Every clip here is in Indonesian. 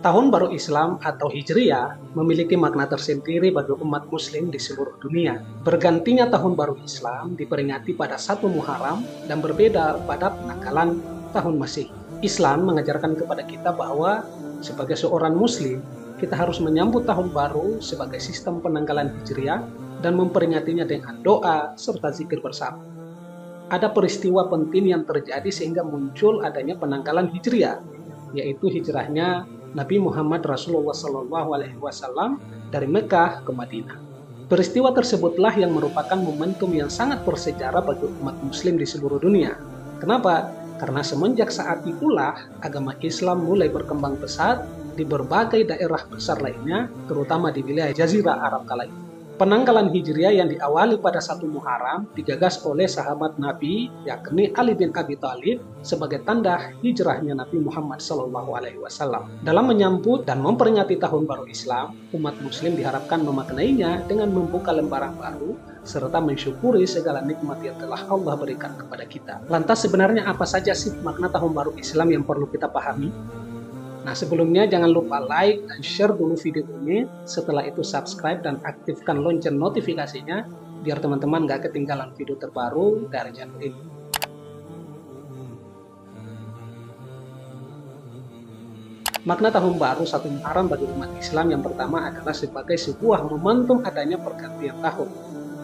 Tahun Baru Islam atau Hijriah memiliki makna tersendiri bagi umat muslim di seluruh dunia. Bergantinya Tahun Baru Islam diperingati pada 1 Muharram dan berbeda pada penanggalan Tahun Masehi. Islam mengajarkan kepada kita bahwa sebagai seorang muslim, kita harus menyambut Tahun Baru sebagai sistem penanggalan Hijriah dan memperingatinya dengan doa serta zikir bersama. Ada peristiwa penting yang terjadi sehingga muncul adanya penanggalan Hijriah, yaitu hijrahnya Nabi Muhammad Rasulullah SAW dari Mekah ke Madinah. Peristiwa tersebutlah yang merupakan momentum yang sangat bersejarah bagi umat muslim di seluruh dunia. Kenapa? Karena semenjak saat itulah agama Islam mulai berkembang pesat di berbagai daerah besar lainnya, terutama di wilayah Jazirah Arab kala itu. Penanggalan Hijriah yang diawali pada 1 Muharram digagas oleh sahabat Nabi, yakni Ali bin Abi Thalib, sebagai tanda hijrahnya Nabi Muhammad SAW. Dalam menyambut dan memperingati Tahun Baru Islam, umat Muslim diharapkan memaknainya dengan membuka lembaran baru serta mensyukuri segala nikmat yang telah Allah berikan kepada kita. Lantas sebenarnya apa saja sih makna Tahun Baru Islam yang perlu kita pahami? Nah, sebelumnya jangan lupa like dan share dulu video ini. Setelah itu subscribe dan aktifkan lonceng notifikasinya biar teman-teman gak ketinggalan video terbaru dari channel ini. Makna Tahun Baru 1 Muharram bagi umat Islam yang pertama adalah sebagai sebuah momentum adanya pergantian tahun.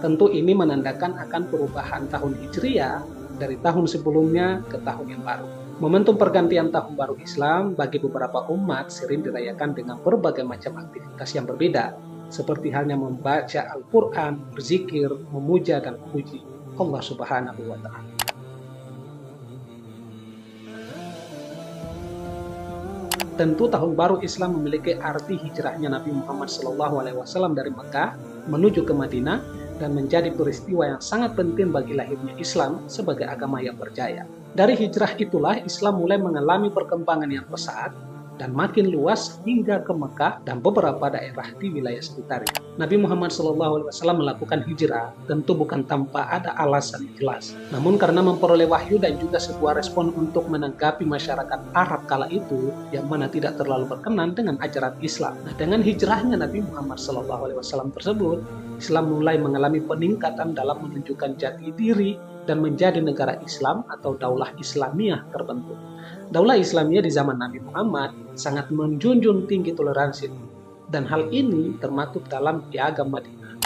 Tentu ini menandakan akan perubahan tahun Hijriah dari tahun sebelumnya ke tahun yang baru. Momentum pergantian Tahun Baru Islam bagi beberapa umat sering dirayakan dengan berbagai macam aktivitas yang berbeda, seperti halnya membaca Al-Quran, berzikir, memuja dan memuji Allah Subhanahu wa Ta'ala. Tentu Tahun Baru Islam memiliki arti hijrahnya Nabi Muhammad SAW dari Mekah menuju ke Madinah dan menjadi peristiwa yang sangat penting bagi lahirnya Islam sebagai agama yang berjaya. Dari hijrah itulah Islam mulai mengalami perkembangan yang pesat dan makin luas hingga ke Mekah dan beberapa daerah di wilayah sekitarnya. Nabi Muhammad SAW melakukan hijrah tentu bukan tanpa ada alasan yang jelas. Namun karena memperoleh wahyu dan juga sebuah respon untuk menanggapi masyarakat Arab kala itu yang mana tidak terlalu berkenan dengan ajaran Islam. Nah, dengan hijrahnya Nabi Muhammad SAW tersebut, Islam mulai mengalami peningkatan dalam menunjukkan jati diri dan menjadi negara Islam atau daulah Islamiyah terbentuk. Daulah Islamiyah di zaman Nabi Muhammad sangat menjunjung tinggi toleransi, dan hal ini termaktub dalam Piagam Madinah.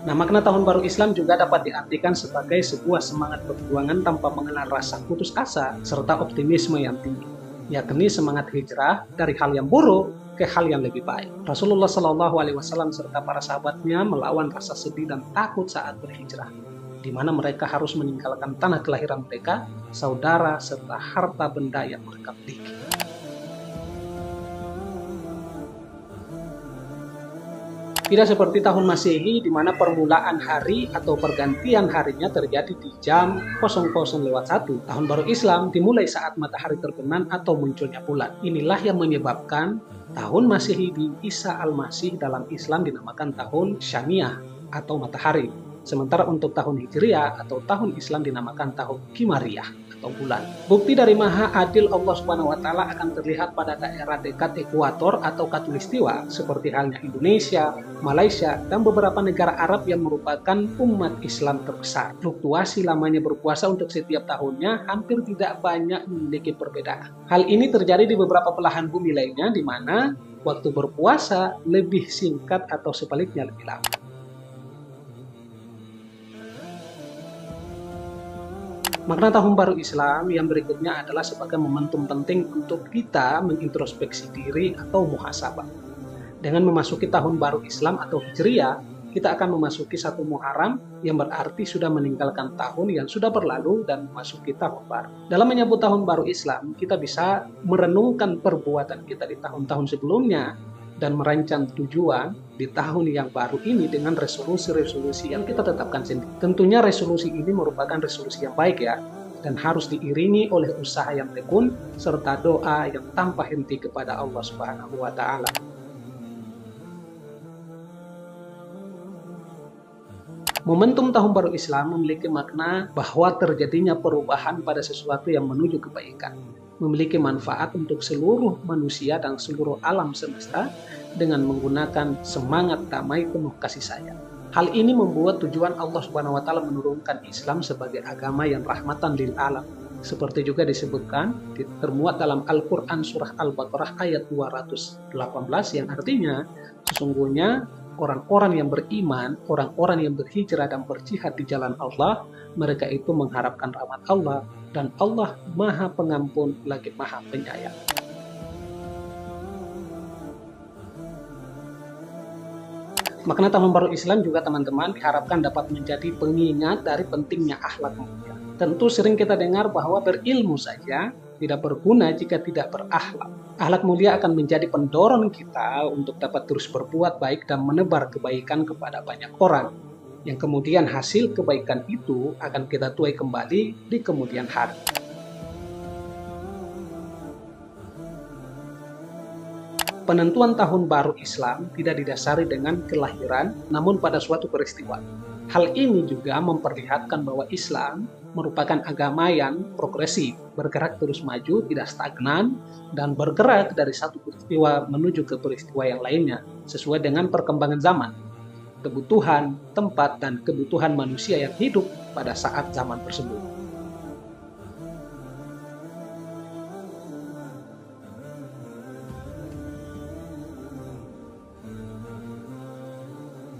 Nah, makna Tahun Baru Islam juga dapat diartikan sebagai sebuah semangat perjuangan tanpa mengenal rasa putus asa serta optimisme yang tinggi, yakni semangat hijrah dari hal yang buruk ke hal yang lebih baik. Rasulullah SAW serta para sahabatnya melawan rasa sedih dan takut saat berhijrah, di mana mereka harus meninggalkan tanah kelahiran mereka, saudara, serta harta benda yang mereka miliki. Tidak seperti tahun Masehi di mana permulaan hari atau pergantian harinya terjadi di jam 00:01. Tahun Baru Islam dimulai saat matahari terbenam atau munculnya bulan. Inilah yang menyebabkan tahun Masehi di Isa Al-Masih dalam Islam dinamakan tahun Syamiyah atau matahari. Sementara untuk tahun Hijriah atau tahun Islam dinamakan tahun Qimariyah atau bulan. Bukti dari Maha Adil Allah Subhanahu wa Ta'ala akan terlihat pada daerah dekat ekuator atau khatulistiwa seperti halnya Indonesia, Malaysia, dan beberapa negara Arab yang merupakan umat Islam terbesar. Fluktuasi lamanya berpuasa untuk setiap tahunnya hampir tidak banyak memiliki perbedaan. Hal ini terjadi di beberapa belahan bumi lainnya di mana waktu berpuasa lebih singkat atau sebaliknya lebih lama. Makna Tahun Baru Islam yang berikutnya adalah sebagai momentum penting untuk kita mengintrospeksi diri atau muhasabah. Dengan memasuki Tahun Baru Islam atau Hijriah, kita akan memasuki 1 Muharram yang berarti sudah meninggalkan tahun yang sudah berlalu dan memasuki tahun baru. Dalam menyambut Tahun Baru Islam, kita bisa merenungkan perbuatan kita di tahun-tahun sebelumnya dan merancang tujuan di tahun yang baru ini dengan resolusi-resolusi yang kita tetapkan sendiri. Tentunya resolusi ini merupakan resolusi yang baik ya, dan harus diiringi oleh usaha yang tekun serta doa yang tanpa henti kepada Allah Subhanahu wa Ta'ala. Momentum Tahun Baru Islam memiliki makna bahwa terjadinya perubahan pada sesuatu yang menuju kebaikan, memiliki manfaat untuk seluruh manusia dan seluruh alam semesta dengan menggunakan semangat damai penuh kasih sayang. Hal ini membuat tujuan Allah Subhanahu wa taala menurunkan Islam sebagai agama yang rahmatan lil alam. Seperti juga disebutkan termuat dalam Al-Qur'an surah Al-Baqarah ayat 218 yang artinya sesungguhnya orang-orang yang beriman, orang-orang yang berhijrah dan berjihad di jalan Allah, mereka itu mengharapkan rahmat Allah dan Allah Maha Pengampun lagi Maha Penyayang. Makna Tahun Baru Islam juga teman-teman diharapkan dapat menjadi pengingat dari pentingnya akhlak mulia. Tentu sering kita dengar bahwa berilmu saja tidak berguna jika tidak berakhlak. Akhlak mulia akan menjadi pendorong kita untuk dapat terus berbuat baik dan menebar kebaikan kepada banyak orang. Yang kemudian hasil kebaikan itu akan kita tuai kembali di kemudian hari. Penentuan Tahun Baru Islam tidak didasari dengan kelahiran, namun pada suatu peristiwa. Hal ini juga memperlihatkan bahwa Islam merupakan agama yang progresif, bergerak terus maju, tidak stagnan, dan bergerak dari satu peristiwa menuju ke peristiwa yang lainnya, sesuai dengan perkembangan zaman, kebutuhan, tempat, dan kebutuhan manusia yang hidup pada saat zaman tersebut.